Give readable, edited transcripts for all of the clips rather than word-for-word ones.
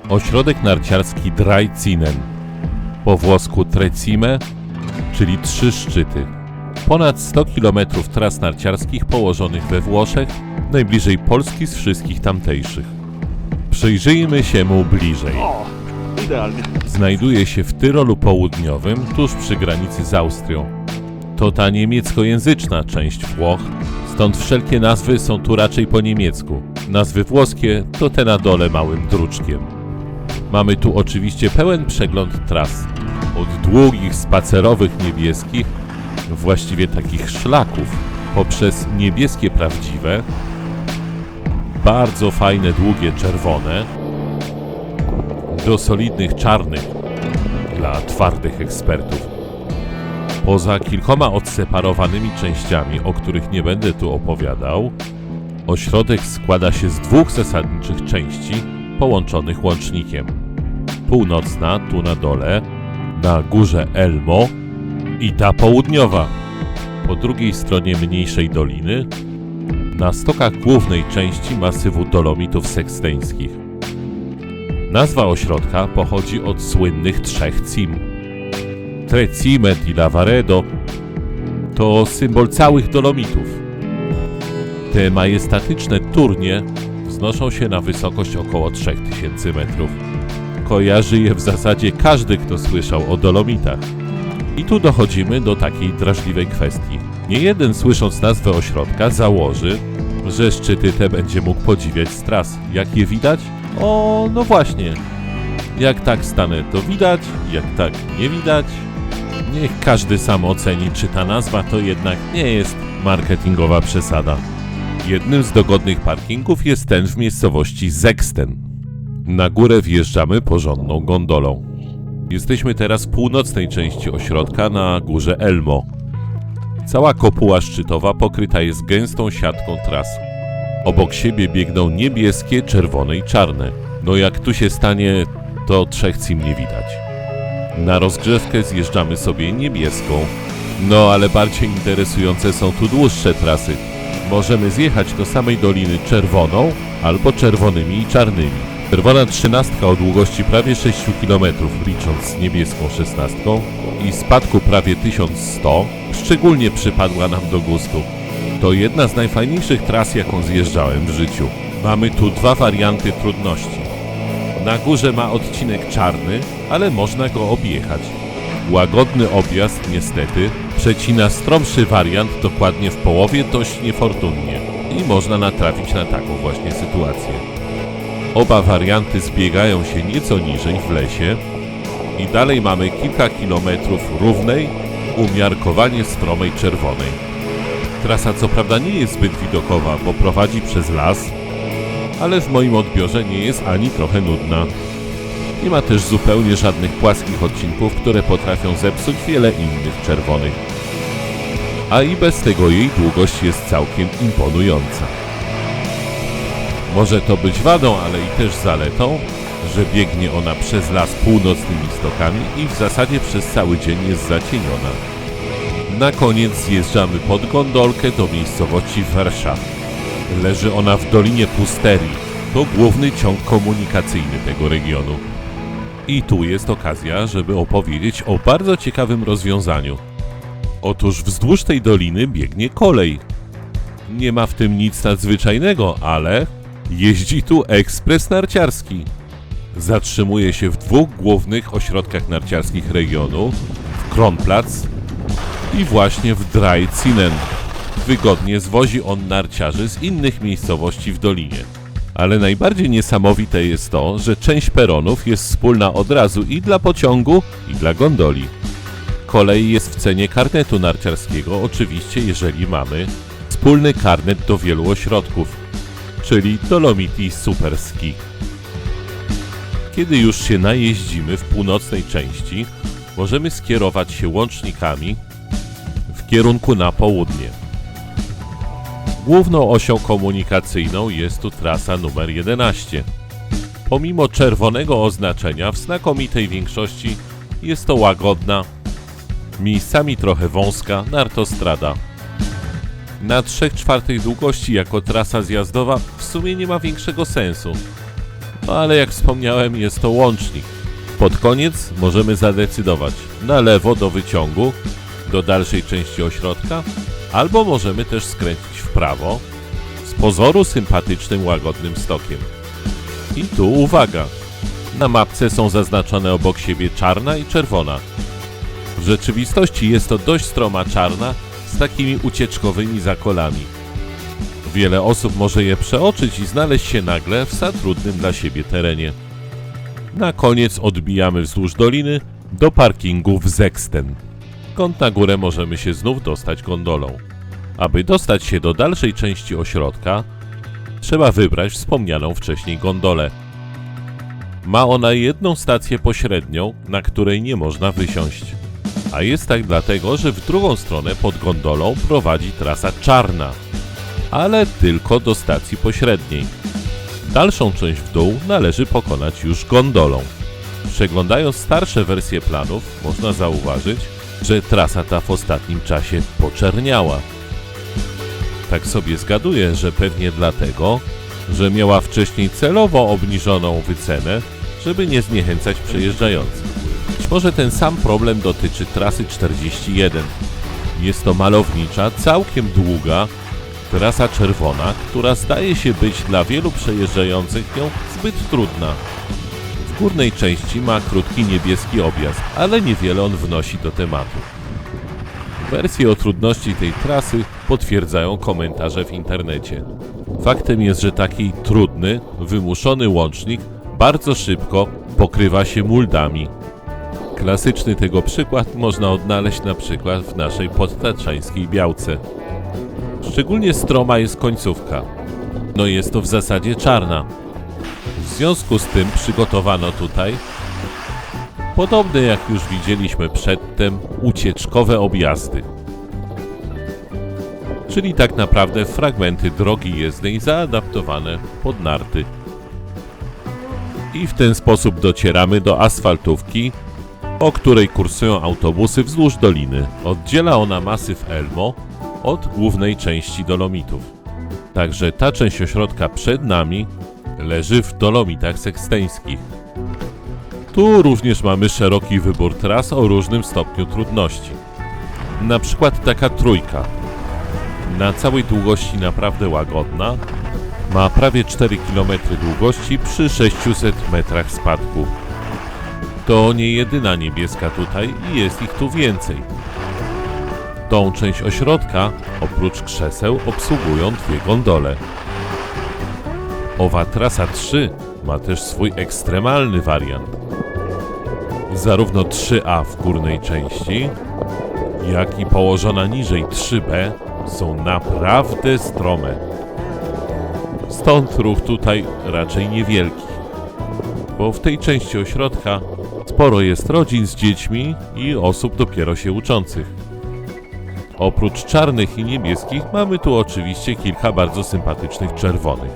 Ośrodek narciarski Draicinen, po włosku Trecime, czyli 3 szczyty. Ponad 100 km tras narciarskich położonych we Włoszech, najbliżej Polski z wszystkich tamtejszych. Przyjrzyjmy się mu bliżej. O, idealnie. Znajduje się w Tyrolu Południowym, tuż przy granicy z Austrią. To ta niemieckojęzyczna część Włoch, stąd wszelkie nazwy są tu raczej po niemiecku. Nazwy włoskie to te na dole małym druczkiem. Mamy tu oczywiście pełen przegląd tras. Od długich, spacerowych niebieskich, właściwie takich szlaków, poprzez niebieskie prawdziwe, bardzo fajne, długie, czerwone, do solidnych, czarnych, dla twardych ekspertów. Poza kilkoma odseparowanymi częściami, o których nie będę tu opowiadał, ośrodek składa się z 2 zasadniczych części, połączonych łącznikiem. Północna, tu na dole, na górze Elmo, i ta południowa, po drugiej stronie mniejszej doliny, na stokach głównej części masywu Dolomitów Seksteńskich. Nazwa ośrodka pochodzi od słynnych 3 cim. Trecime di Lavaredo to symbol całych Dolomitów. Te majestatyczne turnie wznoszą się na wysokość około 3000 metrów. Kojarzy je w zasadzie każdy, kto słyszał o Dolomitach. I tu dochodzimy do takiej drażliwej kwestii. Nie jeden, słysząc nazwę ośrodka, założy, że szczyty te będzie mógł podziwiać z tras. Jak je widać? O, no właśnie. Jak tak stanę, to widać, jak tak nie widać. Niech każdy sam oceni, czy ta nazwa to jednak nie jest marketingowa przesada. Jednym z dogodnych parkingów jest ten w miejscowości Seksten. Na górę wjeżdżamy porządną gondolą. Jesteśmy teraz w północnej części ośrodka na górze Elmo. Cała kopuła szczytowa pokryta jest gęstą siatką tras. Obok siebie biegną niebieskie, czerwone i czarne. No jak tu się stanie, to 3 cim nie widać. Na rozgrzewkę zjeżdżamy sobie niebieską. No ale bardziej interesujące są tu dłuższe trasy. Możemy zjechać do samej doliny czerwoną albo czerwonymi i czarnymi. Czerwona 13 o długości prawie 6 km, licząc z niebieską 16 i spadku prawie 1100, szczególnie przypadła nam do gustu. To jedna z najfajniejszych tras, jaką zjeżdżałem w życiu. Mamy tu 2 warianty trudności. Na górze ma odcinek czarny, ale można go objechać. Łagodny objazd niestety przecina stromszy wariant dokładnie w połowie, dość niefortunnie i można natrafić na taką właśnie sytuację. Oba warianty zbiegają się nieco niżej w lesie i dalej mamy kilka kilometrów równej, umiarkowanie stromej czerwonej. Trasa co prawda nie jest zbyt widokowa, bo prowadzi przez las, ale w moim odbiorze nie jest ani trochę nudna. Nie ma też zupełnie żadnych płaskich odcinków, które potrafią zepsuć wiele innych czerwonych. A i bez tego jej długość jest całkiem imponująca. Może to być wadą, ale i też zaletą, że biegnie ona przez las północnymi stokami i w zasadzie przez cały dzień jest zacieniona. Na koniec zjeżdżamy pod gondolkę do miejscowości Wersza. Leży ona w Dolinie Pusterii. To główny ciąg komunikacyjny tego regionu. I tu jest okazja, żeby opowiedzieć o bardzo ciekawym rozwiązaniu. Otóż wzdłuż tej doliny biegnie kolej. Nie ma w tym nic nadzwyczajnego, ale jeździ tu ekspres narciarski. Zatrzymuje się w 2 głównych ośrodkach narciarskich regionu, w Kronplatz i właśnie w Draicinen. Wygodnie zwozi on narciarzy z innych miejscowości w dolinie. Ale najbardziej niesamowite jest to, że część peronów jest wspólna od razu i dla pociągu, i dla gondoli. Kolej jest w cenie karnetu narciarskiego, oczywiście jeżeli mamy wspólny karnet do wielu ośrodków, czyli Dolomiti Super Ski. Kiedy już się najeździmy w północnej części, możemy skierować się łącznikami w kierunku na południe. Główną osią komunikacyjną jest tu trasa numer 11. Pomimo czerwonego oznaczenia w znakomitej większości jest to łagodna, miejscami trochę wąska nartostrada. Na 3/4 długości jako trasa zjazdowa w sumie nie ma większego sensu. No ale jak wspomniałem, jest to łącznik. Pod koniec możemy zadecydować na lewo do wyciągu, do dalszej części ośrodka, albo możemy też skręcić w prawo z pozoru sympatycznym, łagodnym stokiem. I tu uwaga! Na mapce są zaznaczone obok siebie czarna i czerwona. W rzeczywistości jest to dość stroma czarna z takimi ucieczkowymi zakolami. Wiele osób może je przeoczyć i znaleźć się nagle w za trudnym dla siebie terenie. Na koniec odbijamy wzdłuż doliny do parkingu w Zeksten. Skąd na górę możemy się znów dostać gondolą. Aby dostać się do dalszej części ośrodka, trzeba wybrać wspomnianą wcześniej gondolę. Ma ona jedną stację pośrednią, na której nie można wysiąść. A jest tak dlatego, że w drugą stronę pod gondolą prowadzi trasa czarna, ale tylko do stacji pośredniej. Dalszą część w dół należy pokonać już gondolą. Przeglądając starsze wersje planów, można zauważyć, że trasa ta w ostatnim czasie poczerniała. Tak sobie zgaduję, że pewnie dlatego, że miała wcześniej celowo obniżoną wycenę, żeby nie zniechęcać przejeżdżających. Być może ten sam problem dotyczy trasy 41. Jest to malownicza, całkiem długa trasa czerwona, która zdaje się być dla wielu przejeżdżających nią zbyt trudna. W górnej części ma krótki niebieski objazd, ale niewiele on wnosi do tematu. Wersje o trudności tej trasy potwierdzają komentarze w internecie. Faktem jest, że taki trudny, wymuszony łącznik bardzo szybko pokrywa się muldami. Klasyczny tego przykład można odnaleźć na przykład w naszej podtatrzańskiej Białce. Szczególnie stroma jest końcówka. No jest to w zasadzie czarna. W związku z tym przygotowano tutaj, podobne jak już widzieliśmy przedtem, ucieczkowe objazdy. Czyli tak naprawdę fragmenty drogi jezdnej zaadaptowane pod narty. I w ten sposób docieramy do asfaltówki, po której kursują autobusy wzdłuż doliny. Oddziela ona masyw Elmo od głównej części Dolomitów. Także ta część ośrodka przed nami leży w Dolomitach Seksteńskich. Tu również mamy szeroki wybór tras o różnym stopniu trudności. Na przykład taka trójka. Na całej długości naprawdę łagodna. Ma prawie 4 km długości przy 600 metrach spadku. To nie jedyna niebieska tutaj i jest ich tu więcej. Tą część ośrodka, oprócz krzeseł, obsługują dwie gondole. Owa trasa 3 ma też swój ekstremalny wariant. Zarówno 3A w górnej części, jak i położona niżej 3B są naprawdę strome. Stąd ruch tutaj raczej niewielki, bo w tej części ośrodka sporo jest rodzin z dziećmi i osób dopiero się uczących. Oprócz czarnych i niebieskich mamy tu oczywiście kilka bardzo sympatycznych czerwonych.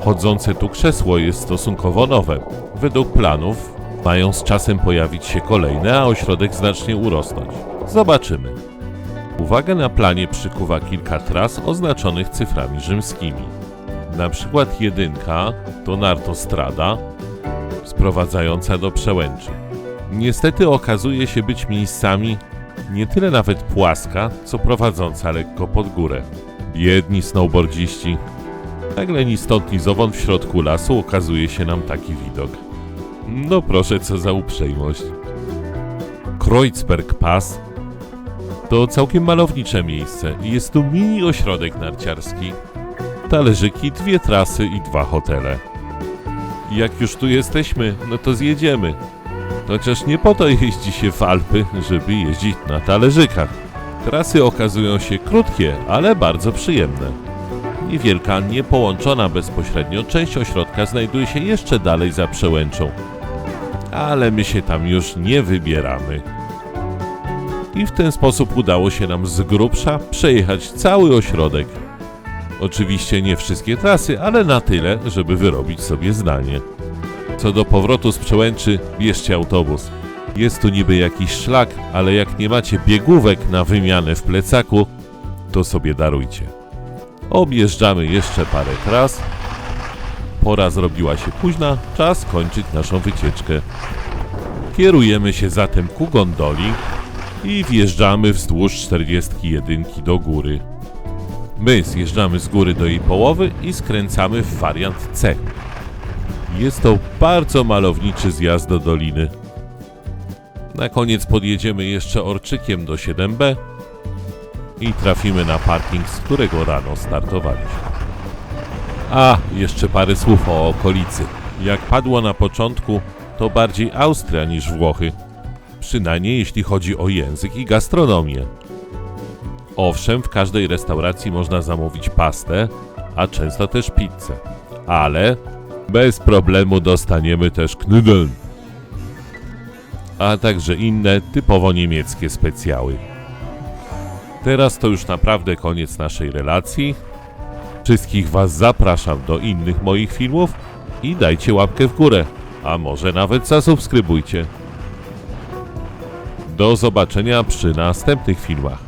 Chodzące tu krzesło jest stosunkowo nowe. Według planów mają z czasem pojawić się kolejne, a ośrodek znacznie urosnąć. Zobaczymy. Uwagę na planie przykuwa kilka tras oznaczonych cyframi rzymskimi. Na przykład 1 to Nartostrada, sprowadzająca do Przełęczy. Niestety okazuje się być miejscami nie tyle nawet płaska, co prowadząca lekko pod górę. Biedni snowboardziści. Nagle ni stąd ni zowąd w środku lasu okazuje się nam taki widok. No proszę, co za uprzejmość. Kreuzberg Pass to całkiem malownicze miejsce i jest tu mini ośrodek narciarski. Talerzyki, 2 trasy i 2 hotele. Jak już tu jesteśmy, no to zjedziemy. Chociaż nie po to jeździ się w Alpy, żeby jeździć na talerzykach. Trasy okazują się krótkie, ale bardzo przyjemne. Niewielka, niepołączona bezpośrednio część ośrodka znajduje się jeszcze dalej za Przełęczą. Ale my się tam już nie wybieramy. I w ten sposób udało się nam z grubsza przejechać cały ośrodek. Oczywiście nie wszystkie trasy, ale na tyle, żeby wyrobić sobie zdanie. Co do powrotu z Przełęczy, bierzcie autobus. Jest tu niby jakiś szlak, ale jak nie macie biegówek na wymianę w plecaku, to sobie darujcie. Objeżdżamy jeszcze parę tras Pora zrobiła się późna, czas kończyć naszą wycieczkę. Kierujemy się zatem ku gondoli i wjeżdżamy wzdłuż 41 do góry. My zjeżdżamy z góry do jej połowy i skręcamy w wariant C. Jest to bardzo malowniczy zjazd do doliny. Na koniec podjedziemy jeszcze orczykiem do 7B i trafimy na parking, z którego rano startowaliśmy. A, jeszcze parę słów o okolicy. Jak padło na początku, to bardziej Austria niż Włochy. Przynajmniej jeśli chodzi o język i gastronomię. Owszem, w każdej restauracji można zamówić pastę, a często też pizzę. Ale bez problemu dostaniemy też Knödeln, a także inne typowo niemieckie specjały. Teraz to już naprawdę koniec naszej relacji. Wszystkich Was zapraszam do innych moich filmów i dajcie łapkę w górę, a może nawet zasubskrybujcie. Do zobaczenia przy następnych filmach.